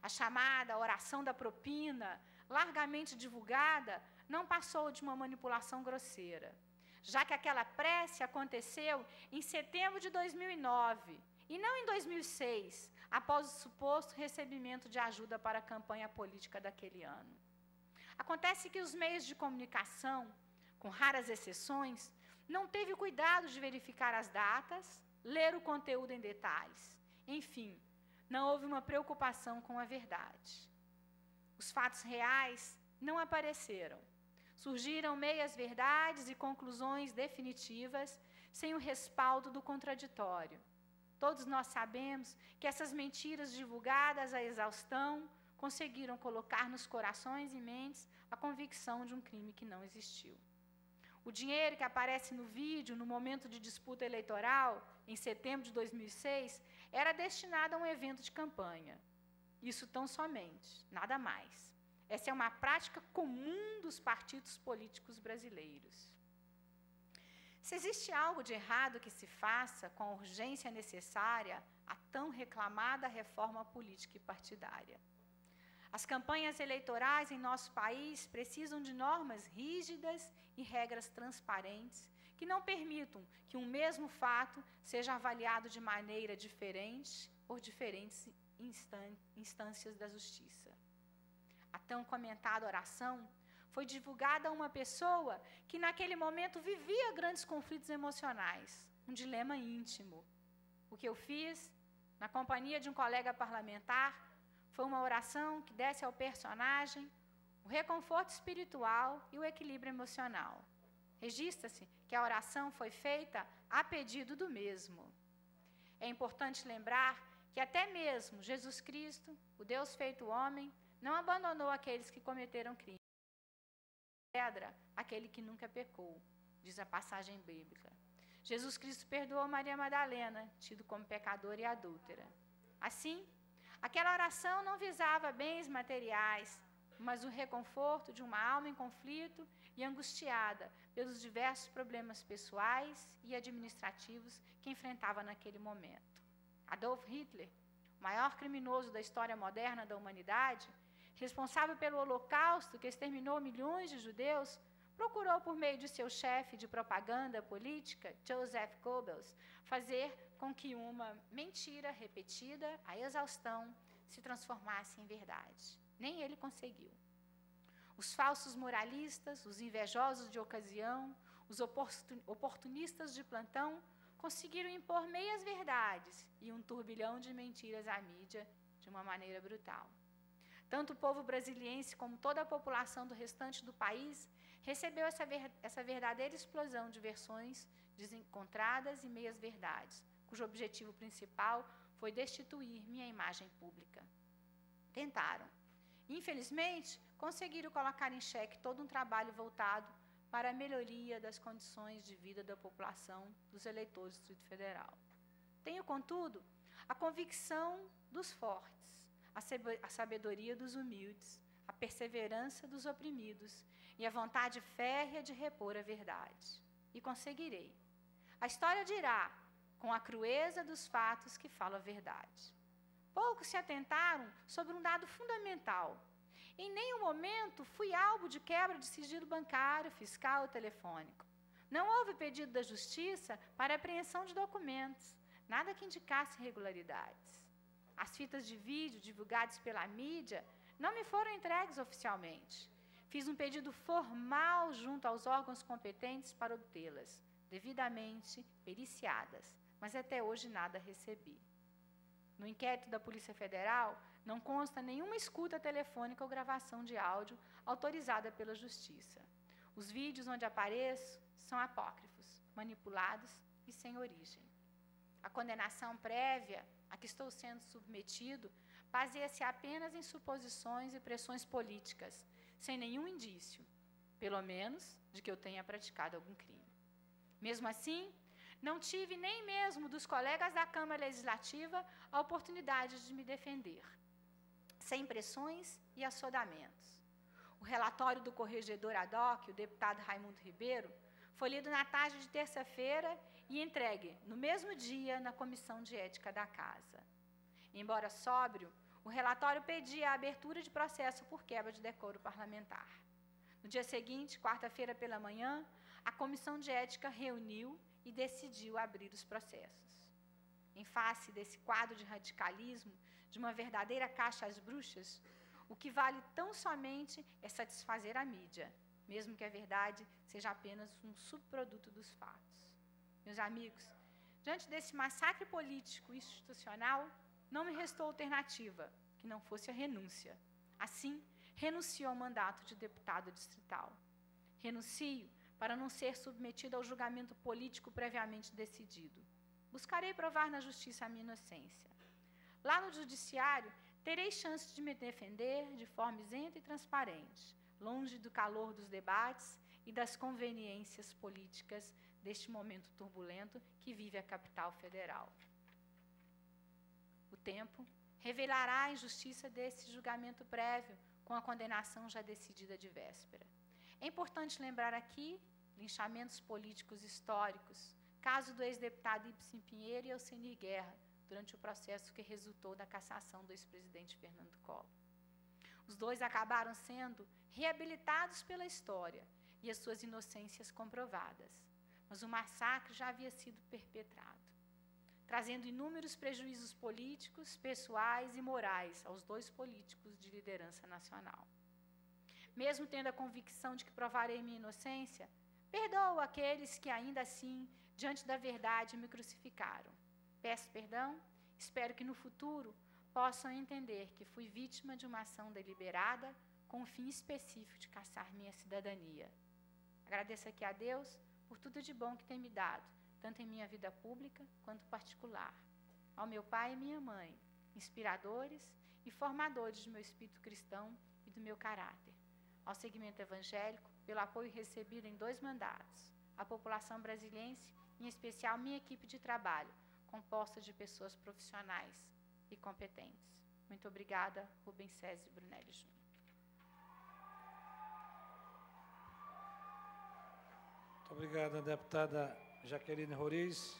A chamada oração da propina, largamente divulgada, não passou de uma manipulação grosseira, já que aquela prece aconteceu em setembro de 2009 e não em 2006, após o suposto recebimento de ajuda para a campanha política daquele ano. Acontece que os meios de comunicação, com raras exceções, não teve cuidado de verificar as datas, ler o conteúdo em detalhes. Enfim, não houve uma preocupação com a verdade. Os fatos reais não apareceram. Surgiram meias-verdades e conclusões definitivas sem o respaldo do contraditório. Todos nós sabemos que essas mentiras divulgadas à exaustão conseguiram colocar nos corações e mentes a convicção de um crime que não existiu. O dinheiro que aparece no vídeo no momento de disputa eleitoral, em setembro de 2006, era destinado a um evento de campanha. Isso tão somente, nada mais. Essa é uma prática comum dos partidos políticos brasileiros. Se existe algo de errado que se faça com a urgência necessária à tão reclamada reforma política e partidária. As campanhas eleitorais em nosso país precisam de normas rígidas e regras transparentes que não permitam que um mesmo fato seja avaliado de maneira diferente por diferentes instâncias da justiça. A tão comentada oração foi divulgada a uma pessoa que naquele momento vivia grandes conflitos emocionais, um dilema íntimo. O que eu fiz, na companhia de um colega parlamentar, foi uma oração que desse ao personagem o reconforto espiritual e o equilíbrio emocional. Registra-se que a oração foi feita a pedido do mesmo. É importante lembrar que até mesmo Jesus Cristo, o Deus feito homem, não abandonou aqueles que cometeram crime. Pedra aquele que nunca pecou, diz a passagem bíblica. Jesus Cristo perdoou Maria Madalena, tido como pecadora e adúltera. Assim, aquela oração não visava bens materiais, mas o reconforto de uma alma em conflito e angustiada pelos diversos problemas pessoais e administrativos que enfrentava naquele momento. Adolf Hitler, o maior criminoso da história moderna da humanidade, responsável pelo Holocausto que exterminou milhões de judeus, procurou, por meio de seu chefe de propaganda política, Joseph Goebbels, fazer com que uma mentira repetida à exaustão se transformasse em verdade. Nem ele conseguiu. Os falsos moralistas, os invejosos de ocasião, os oportunistas de plantão conseguiram impor meias verdades e um turbilhão de mentiras à mídia de uma maneira brutal. Tanto o povo brasiliense como toda a população do restante do país recebeu essa verdadeira explosão de versões desencontradas e meias-verdades, cujo objetivo principal foi destituir minha imagem pública. Tentaram. Infelizmente, conseguiram colocar em xeque todo um trabalho voltado para a melhoria das condições de vida da população dos eleitores do Distrito Federal. Tenho, contudo, a convicção dos fortes, a sabedoria dos humildes, a perseverança dos oprimidos e a vontade férrea de repor a verdade. E conseguirei. A história dirá, com a crueza dos fatos que fala a verdade. Poucos se atentaram sobre um dado fundamental. Em nenhum momento fui alvo de quebra de sigilo bancário, fiscal ou telefônico. Não houve pedido da Justiça para apreensão de documentos, nada que indicasse irregularidades. As fitas de vídeo divulgadas pela mídia não me foram entregues oficialmente. Fiz um pedido formal junto aos órgãos competentes para obtê-las, devidamente periciadas, mas até hoje nada recebi. No inquérito da Polícia Federal, não consta nenhuma escuta telefônica ou gravação de áudio autorizada pela Justiça. Os vídeos onde apareço são apócrifos, manipulados e sem origem. A condenação prévia a que estou sendo submetido baseia-se apenas em suposições e pressões políticas, sem nenhum indício, pelo menos, de que eu tenha praticado algum crime. Mesmo assim, não tive nem mesmo dos colegas da Câmara Legislativa a oportunidade de me defender, sem pressões e assodamentos. O relatório do corregedor ad hoc, o deputado Raimundo Ribeiro, foi lido na tarde de terça-feira e entregue no mesmo dia na Comissão de Ética da Casa. Embora sóbrio, O relatório pedia a abertura de processo por quebra de decoro parlamentar. No dia seguinte, quarta-feira pela manhã, a Comissão de Ética reuniu e decidiu abrir os processos. Em face desse quadro de radicalismo, de uma verdadeira caça às bruxas, o que vale tão somente é satisfazer a mídia, mesmo que a verdade seja apenas um subproduto dos fatos. Meus amigos, diante desse massacre político e institucional, não me restou alternativa que não fosse a renúncia. Assim, renuncio ao mandato de deputado distrital. Renuncio para não ser submetido ao julgamento político previamente decidido. Buscarei provar na justiça a minha inocência. Lá no judiciário, terei chance de me defender de forma isenta e transparente, longe do calor dos debates e das conveniências políticas deste momento turbulento que vive a capital federal. O tempo revelará a injustiça desse julgamento prévio com a condenação já decidida de véspera. É importante lembrar aqui linchamentos políticos históricos, caso do ex-deputado Ibsen Pinheiro e Alcenir Guerra, durante o processo que resultou da cassação do ex-presidente Fernando Collor. Os dois acabaram sendo reabilitados pela história e as suas inocências comprovadas, mas o massacre já havia sido perpetrado, trazendo inúmeros prejuízos políticos, pessoais e morais aos dois políticos de liderança nacional. Mesmo tendo a convicção de que provarei minha inocência, perdoo aqueles que ainda assim, diante da verdade, me crucificaram. Peço perdão, espero que no futuro possam entender que fui vítima de uma ação deliberada com o fim específico de caçar minha cidadania. Agradeço aqui a Deus por tudo de bom que tem me dado, tanto em minha vida pública quanto particular. Ao meu pai e minha mãe, inspiradores e formadores do meu espírito cristão e do meu caráter. Ao segmento evangélico, pelo apoio recebido em 2 mandatos. A população brasiliense, em especial minha equipe de trabalho, composta de pessoas profissionais e competentes. Muito obrigada, Rubens César Brunelli Júnior. Muito obrigada, deputada Jaqueline Roriz.